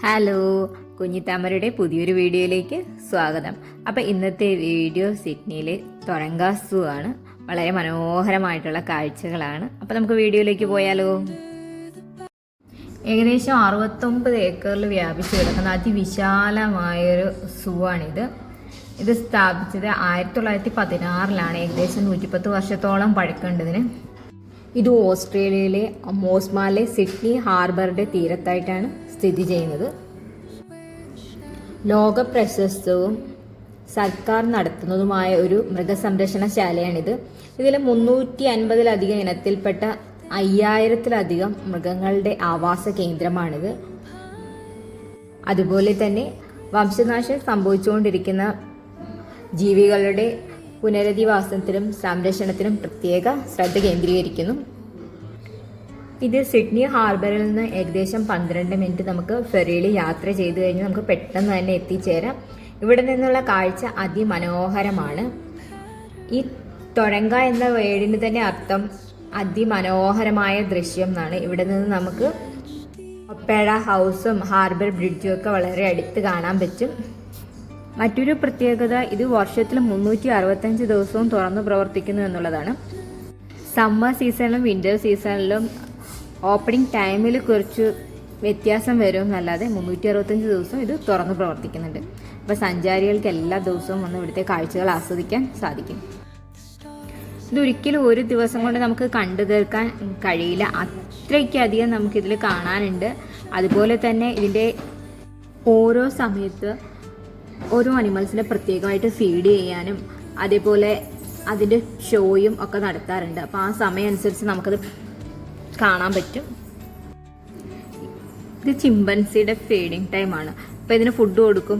Hello, കുഞ്ഞിത്താമരയുടെ പുതിയൊരു വീഡിയോയിലേക്ക് സ്വാഗതം. അപ്പോൾ ഇന്നത്തെ വീഡിയോ സിഡ്നിയിലെ തൊറങ്ക സൂ ആണ്. വളരെ മനോഹരമായിട്ടുള്ള കാഴ്ചകളാണ്. അപ്പോൾ നമുക്ക് വീഡിയോയിലേക്ക് പോയാലോ. ഏകദേശം 69 ഏക്കറിൽ വ്യാപിച്ചു കിടക്കുന്ന അതിവിശാലമായൊരു സൂ ആണിത്. ഇത് സ്ഥാപിച്ചത് 1916 ഏകദേശം 110 വർഷത്തോളം പഴക്കമുണ്ടതിന്. ഇത് ഓസ്ട്രേലിയയിലെ മോസ്മാലെ സിഡ്നി ഹാർബറിന്റെ തീരത്തായിട്ടാണ് സ്ഥിതി ചെയ്യുന്നത്. ലോക പ്രശസ്തവും സർക്കാർ നടത്തുന്നതുമായ ഒരു മൃഗസംരക്ഷണശാലയാണിത്. ഇതിൽ 350-ലധികം ഇനത്തിൽപ്പെട്ട 5000-ലധികം മൃഗങ്ങളുടെ ആവാസ കേന്ദ്രമാണിത്. അതുപോലെ തന്നെ വംശനാശം സംഭവിച്ചുകൊണ്ടിരിക്കുന്ന ജീവികളുടെ പുനരധിവാസത്തിനും സംരക്ഷണത്തിനും പ്രത്യേക ശ്രദ്ധ കേന്ദ്രീകരിക്കുന്നു. ഇത് സിഡ്നി ഹാർബറിൽ നിന്ന് ഏകദേശം 12 മിനിറ്റ് നമുക്ക് ഫെറിയിൽ യാത്ര ചെയ്തു കഴിഞ്ഞാൽ നമുക്ക് പെട്ടെന്ന് തന്നെ എത്തിച്ചേരാം. ഇവിടെ നിന്നുള്ള കാഴ്ച അതിമനോഹരമാണ്. ഈ തൊഴങ്ക എന്ന വേടിന് തന്നെ അർത്ഥം അതിമനോഹരമായ ദൃശ്യം എന്നാണ്. ഇവിടെ നിന്ന് നമുക്ക് ഒപ്പേറ ഹൗസും ഹാർബർ ബ്രിഡ്ജും ഒക്കെ വളരെ അടുത്ത് കാണാൻ പറ്റും. മറ്റൊരു പ്രത്യേകത, ഇത് വർഷത്തിൽ 365 ദിവസവും തുറന്നു പ്രവർത്തിക്കുന്നു എന്നുള്ളതാണ്. സമ്മർ സീസണിലും വിൻ്റർ സീസണിലും ഓപ്പണിംഗ് ടൈമിൽ കുറച്ച് വ്യത്യാസം വരും എന്നല്ലാതെ 365 ദിവസവും ഇത് തുറന്നു പ്രവർത്തിക്കുന്നുണ്ട്. അപ്പോൾ സഞ്ചാരികൾക്ക് എല്ലാ ദിവസവും വന്ന് ഇവിടുത്തെ കാഴ്ചകൾ ആസ്വദിക്കാൻ സാധിക്കും. ഇതൊരിക്കലും ഒരു ദിവസം കൊണ്ട് നമുക്ക് കണ്ടു തീർക്കാൻ കഴിയില്ല. അത്രയ്ക്കധികം നമുക്കിതിൽ കാണാനുണ്ട്. അതുപോലെ തന്നെ ഇതിൻ്റെ ഓരോ സമയത്ത് ഓരോ അനിമൽസിനെ പ്രത്യേകമായിട്ട് ഫീഡ് ചെയ്യാനും അതേപോലെ അതിൻ്റെ ഷോയും ഒക്കെ നടത്താറുണ്ട്. അപ്പോൾ ആ സമയം അനുസരിച്ച് നമുക്കത് കാണാൻ പറ്റും. ഇത് ചിമ്പൻസിയുടെ ഫീഡിങ് ടൈമാണ്. അപ്പോൾ ഇതിന് ഫുഡ് കൊടുക്കും.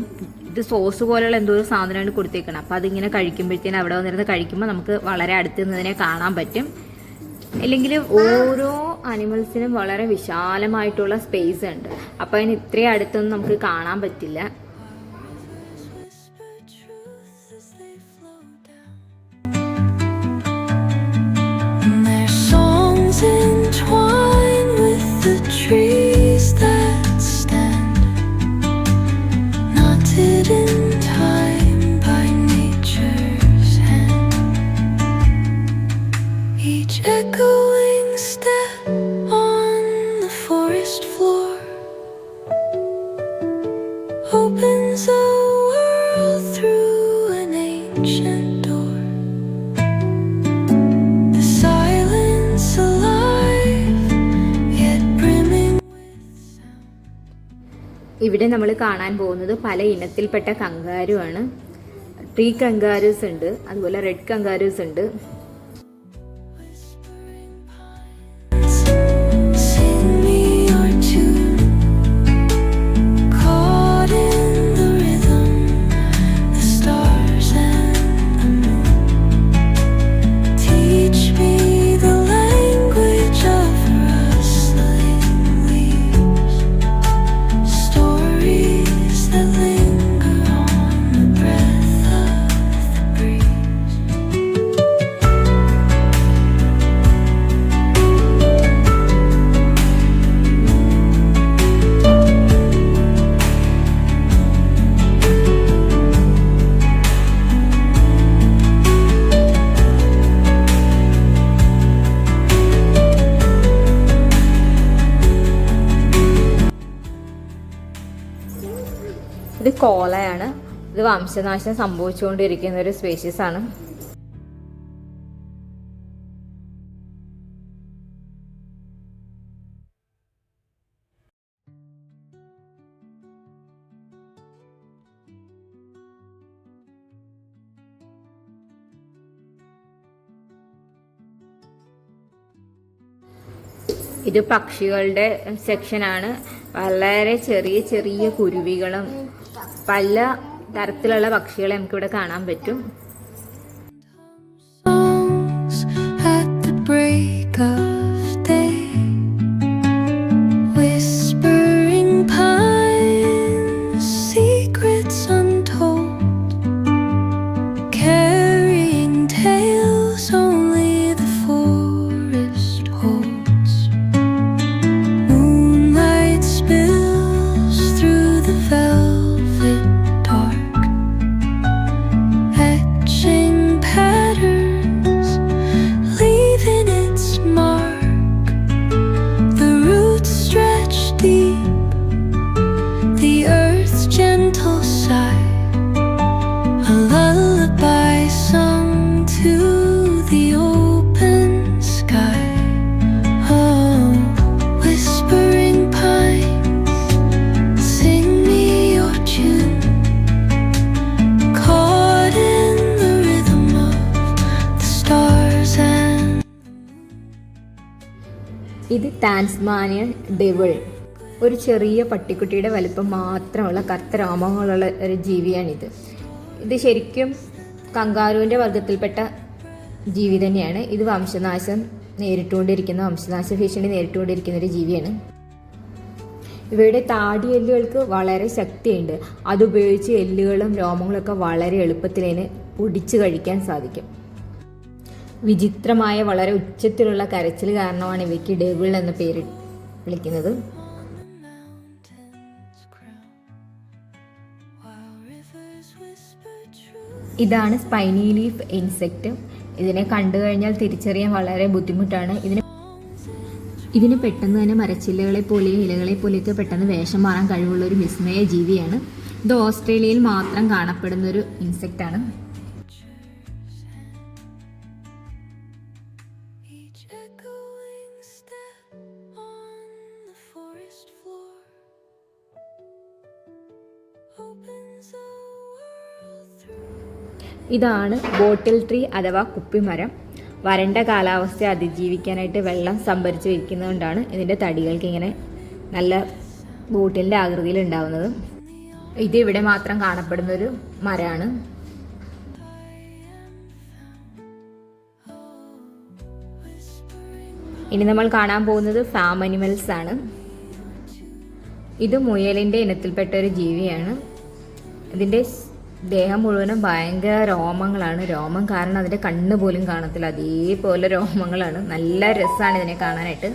ഇത് സോസ് പോലെയുള്ള എന്തോ ഒരു സാധനമാണ് കൊടുത്തേക്കണം. അപ്പോൾ അതിങ്ങനെ കഴിക്കുമ്പോഴത്തേനും അവിടെ വന്നിരുന്ന് കഴിക്കുമ്പോൾ നമുക്ക് വളരെ അടുത്ത് നിന്നതിനെ കാണാൻ പറ്റും. അല്ലെങ്കിൽ ഓരോ അനിമൽസിനും വളരെ വിശാലമായിട്ടുള്ള സ്പേസ് ഉണ്ട്. അപ്പോൾ അതിന് ഇത്രയും അടുത്തൊന്നും നമുക്ക് കാണാൻ പറ്റില്ല. Entwined with the trees that stand, knotted in time by nature's hand. Each echoing step on the forest floor opens a world through an ancient door. ഇവിടെ നമ്മൾ കാണാൻ പോകുന്നത് പല ഇനത്തിൽപ്പെട്ട കങ്കാരു ആണ്. ട്രീ കങ്കാരൂസ് ഉണ്ട്, അതുപോലെ റെഡ് കങ്കാരൂസ് ഉണ്ട്. ഇത് കോലയാണ്. ഇത് വംശനാശം സംഭവിച്ചുകൊണ്ടിരിക്കുന്ന ഒരു സ്പീഷീസ് ആണ്. ഇത് പക്ഷികളുടെ സെക്ഷനാണ്. വളരെ ചെറിയ ചെറിയ കുരുവികളും പല തരത്തിലുള്ള പക്ഷികളെ നമുക്കിവിടെ കാണാൻ പറ്റും. At the break of day, whispering pines, secrets untold, carrying tales only the forest holds. Moonlight spills through ഇത് ടാൻസ്മാനിയൻ ഡെവിൾ, ഒരു ചെറിയ പട്ടിക്കുട്ടിയുടെ വലിപ്പം മാത്രമുള്ള കറുത്ത രോമങ്ങളുള്ള ഒരു ജീവിയാണിത്. ഇത് ശരിക്കും കങ്കാരുവിൻ്റെ വർഗത്തിൽപ്പെട്ട ജീവി തന്നെയാണ്. ഇത് വംശനാശ ഭീഷണി നേരിട്ടുകൊണ്ടിരിക്കുന്ന ഒരു ജീവിയാണ്. ഇവയുടെ താടി എല്ലുകൾക്ക് വളരെ ശക്തിയുണ്ട്. അതുപയോഗിച്ച് എല്ലുകളും രോമങ്ങളൊക്കെ വളരെ എളുപ്പത്തിൽ അതിന് പൊടിച്ച് കഴിക്കാൻ സാധിക്കും. വിചിത്രമായ വളരെ ഉച്ചത്തിലുള്ള കരച്ചിൽ കാരണമാണ് ഇവയ്ക്ക് ഡെവിൾ എന്ന പേര് വിളിക്കുന്നത്. ഇതാണ് സ്പൈനി ലീഫ് ഇൻസെക്റ്റ്. ഇതിനെ കണ്ടു കഴിഞ്ഞാൽ തിരിച്ചറിയാൻ വളരെ ബുദ്ധിമുട്ടാണ്. ഇതിന് പെട്ടെന്ന് തന്നെ മരച്ചില്ലകളെ പോലെയോ ഇലകളെ പോലെയൊക്കെ പെട്ടെന്ന് വേഷം മാറാൻ കഴിവുള്ള ഒരു വിസ്മയ ജീവിയാണ്. ഇത് ഓസ്ട്രേലിയയിൽ മാത്രം കാണപ്പെടുന്ന ഒരു ഇൻസെക്റ്റാണ്. ഇതാണ് ബോട്ടിൽ ട്രീ അഥവാ കുപ്പിമരം. വരണ്ട കാലാവസ്ഥ അതിജീവിക്കാനായിട്ട് വെള്ളം സംഭരിച്ച് വയ്ക്കുന്നതുകൊണ്ടാണ് ഇതിൻ്റെ തടികൾക്ക് ഇങ്ങനെ നല്ല ബോട്ടിലിൻ്റെ ആകൃതിയിൽ ഉണ്ടാവുന്നത്. ഇത് ഇവിടെ മാത്രം കാണപ്പെടുന്നൊരു മരമാണ്. ഇനി നമ്മൾ കാണാൻ പോകുന്നത് ഫാം അനിമൽസ് ആണ്. ഇത് മുയലിൻ്റെ ഇനത്തിൽപ്പെട്ട ഒരു ജീവിയാണ്. ഇതിൻ്റെ ദേഹം മുഴുവനും ഭയങ്കര രോമങ്ങളാണ്. രോമം കാരണം അതിൻ്റെ കണ്ണ് പോലും കാണത്തില്ല, അതേപോലെ രോമങ്ങളാണ്. നല്ല രസമാണ് ഇതിനെ കാണാനായിട്ട്.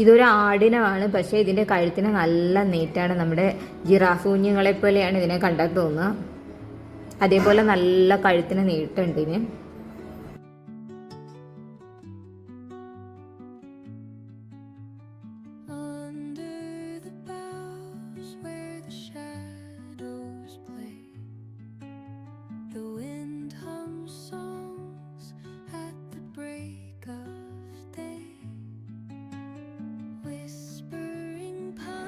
ഇതൊരു ആടിനമാണ്, പക്ഷേ ഇതിൻ്റെ കഴുത്തിന് നല്ല നീറ്റാണ്. നമ്മുടെ ജിറാഫ് കുഞ്ഞുങ്ങളെ പോലെയാണ് ഇതിനെ കണ്ടാൽ തോന്നുക. അതേപോലെ നല്ല കഴുത്തിന് നീട്ടുണ്ട് ഇതിന്.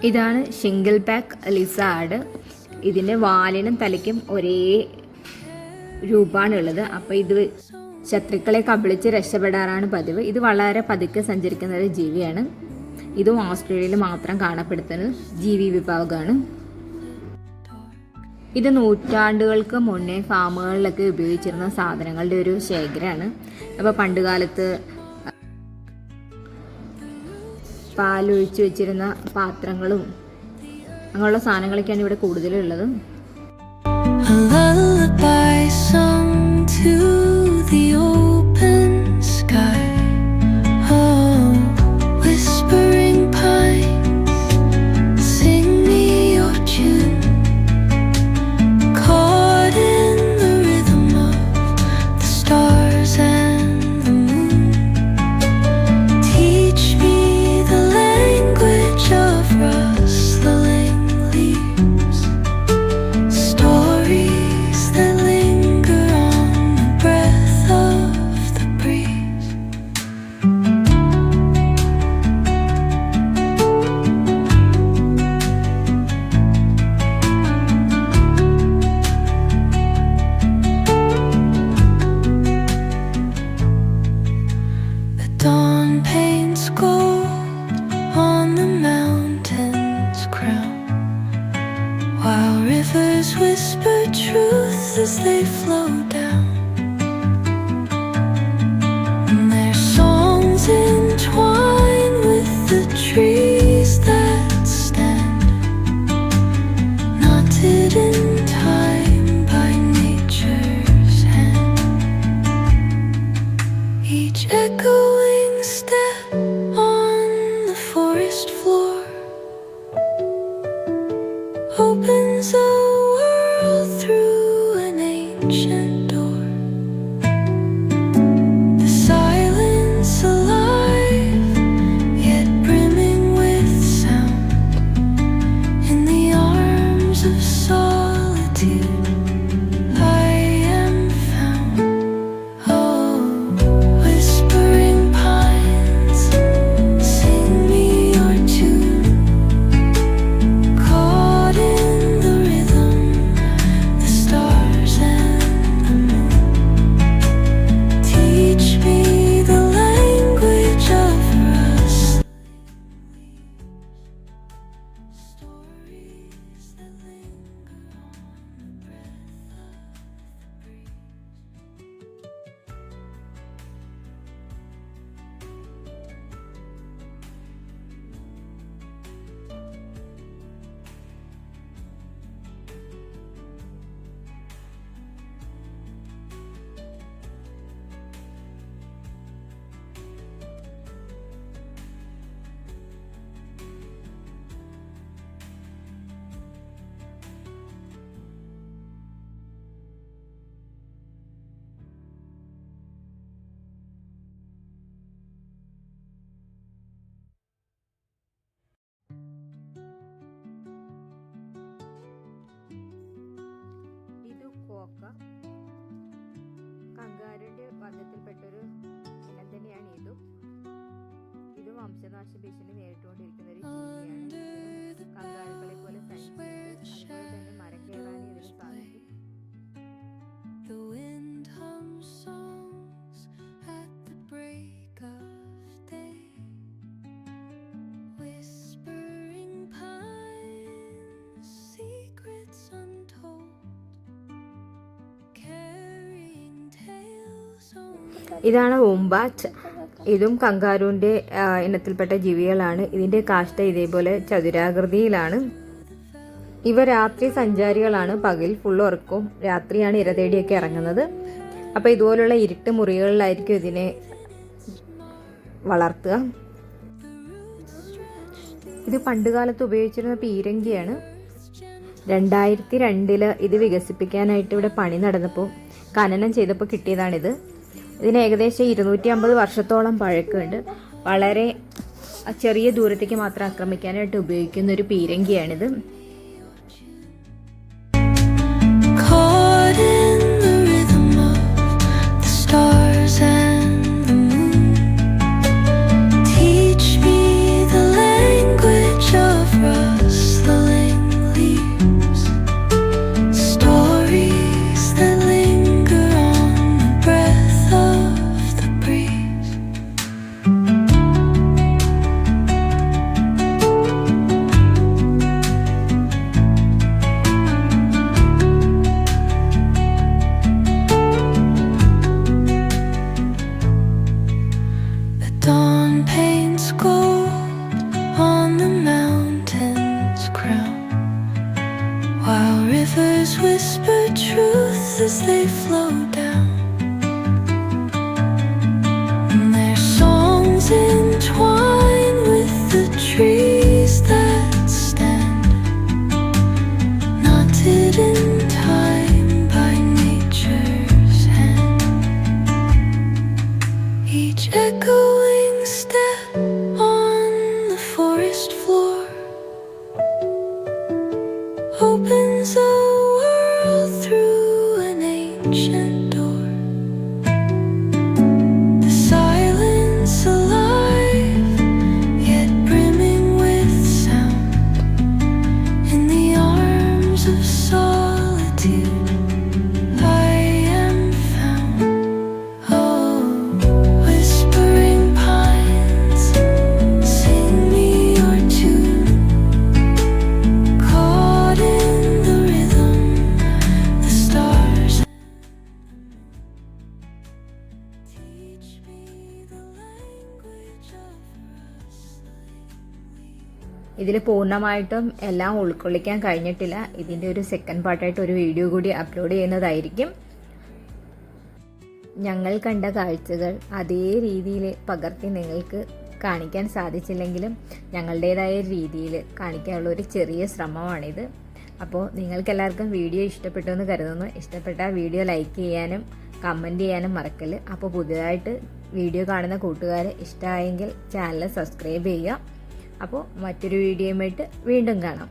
ഇതാണ് ഷിംഗിൾ ബാക്ക് ലിസാർഡ്. ഇതിൻ്റെ വാലിനും തലയ്ക്കും ഒരേ രൂപമാണുള്ളത്. അപ്പോൾ ഇത് ശത്രുക്കളെ കബളിച്ച് രക്ഷപ്പെടാറാണ് പതിവ്. ഇത് വളരെ പതുക്കെ സഞ്ചരിക്കുന്ന ഒരു ജീവിയാണ്. ഇതും ഓസ്ട്രേലിയയിൽ മാത്രം കാണപ്പെടുന്ന ജീവി വിഭാഗമാണ്. ഇത് നൂറ്റാണ്ടുകൾക്ക് മുന്നേ ഫാമുകളിലൊക്കെ ഉപയോഗിച്ചിരുന്ന സാധനങ്ങളുടെ ഒരു ശേഖരമാണ്. അപ്പോൾ പണ്ടുകാലത്ത് പാലൊഴിച്ച് വെച്ചിരുന്ന പാത്രങ്ങളും അങ്ങനെയുള്ള സാധനങ്ങളൊക്കെയാണ് ഇവിടെ കൂടുതലുള്ളത്. Whisper truth as they flow down, and their songs entwine with the trees that stand, knotted in time by nature's hand. Each echoing step നോക്കാം. കങ്കാരുന്റെ വർഗത്തിൽപ്പെട്ടൊരു ഇനം തന്നെയാണ് ഇതും വംശനാശ ഭീഷണി നേരിട്ടുകൊണ്ടിരിക്കുന്ന ഒരു ജീവിയാണ്. കങ്കാരുക്കളെ പോലെ സഞ്ചരിച്ച് അതുപോലെ തന്നെ മരം കയറാനും ഇതിന് സാധിക്കും. The wind hums songs at the break of day, whispering pines, secrets untold, carrying tales only. ഇതാണ് വോംബാറ്റ്. ഇതും കങ്കാരുവിൻ്റെ ഇനത്തിൽപ്പെട്ട ജീവികളാണ്. ഇതിൻ്റെ കാഷ്ട ഇതേപോലെ ചതുരാകൃതിയിലാണ്. ഇവ രാത്രി സഞ്ചാരികളാണ്. പകൽ ഫുള്ള് ഉറക്കവും രാത്രിയാണ് ഇര തേടിയൊക്കെ ഇറങ്ങുന്നത്. അപ്പോൾ ഇതുപോലുള്ള ഇരുട്ട് മുറികളിലായിരിക്കും ഇതിനെ വളർത്തുക. ഇത് പണ്ടുകാലത്ത് ഉപയോഗിച്ചിരുന്ന പീരങ്കിയാണ്. 2002 ഇത് വികസിപ്പിക്കാനായിട്ട് ഇവിടെ പണി നടന്നപ്പോൾ ഖനനം ചെയ്തപ്പോൾ കിട്ടിയതാണിത്. ഇതിന് ഏകദേശം 250 വർഷത്തോളം പഴക്കമുണ്ട്. വളരെ ചെറിയ ദൂരത്തേക്ക് മാത്രം ആക്രമിക്കാനായിട്ട് ഉപയോഗിക്കുന്ന ഒരു പീരങ്കിയാണിത്. Dawn paints gold on the mountain's crown, while rivers whisper truth as they flow down. And their songs entwine with the trees that stand, knotted in time by nature's hand. Each echoing step on the forest floor opens a world through an ancient door. The silence alive, yet brimming with sound. In the arms of solitude I am found. Oh, whispering pines, sing me your tune. Caught in the rhythm, the stars teach me the language of rustling leaves. ഇതിൽ പൂർണ്ണമായിട്ടും എല്ലാം ഉൾക്കൊള്ളിക്കാൻ കഴിഞ്ഞിട്ടില്ല. ഇതിൻ്റെ ഒരു second പാർട്ടായിട്ട് ഒരു video കൂടി upload ചെയ്യുന്നതായിരിക്കും. ഞങ്ങൾ കണ്ട കാഴ്ചകൾ അതേ രീതിയിൽ പകർത്തി നിങ്ങൾക്ക് കാണിക്കാൻ സാധിച്ചില്ലെങ്കിലും ഞങ്ങളുടേതായ രീതിയിൽ കാണിക്കാനുള്ള ഒരു ചെറിയ ശ്രമമാണിത്. അപ്പോൾ നിങ്ങൾക്കെല്ലാവർക്കും വീഡിയോ ഇഷ്ടപ്പെട്ടു എന്ന് കരുതുന്നു. ഇഷ്ടപ്പെട്ട വീഡിയോ ലൈക്ക് ചെയ്യാനും കമൻറ്റ് ചെയ്യാനും മറക്കല്ല്. അപ്പോൾ പുതിയതായിട്ട് വീഡിയോ കാണുന്ന കൂട്ടുകാരെ ഇഷ്ടമായെങ്കിൽ ചാനൽ സബ്സ്ക്രൈബ് ചെയ്യുക. അപ്പോൾ മറ്റൊരു വീഡിയോയുമായിട്ട് വീണ്ടും കാണാം.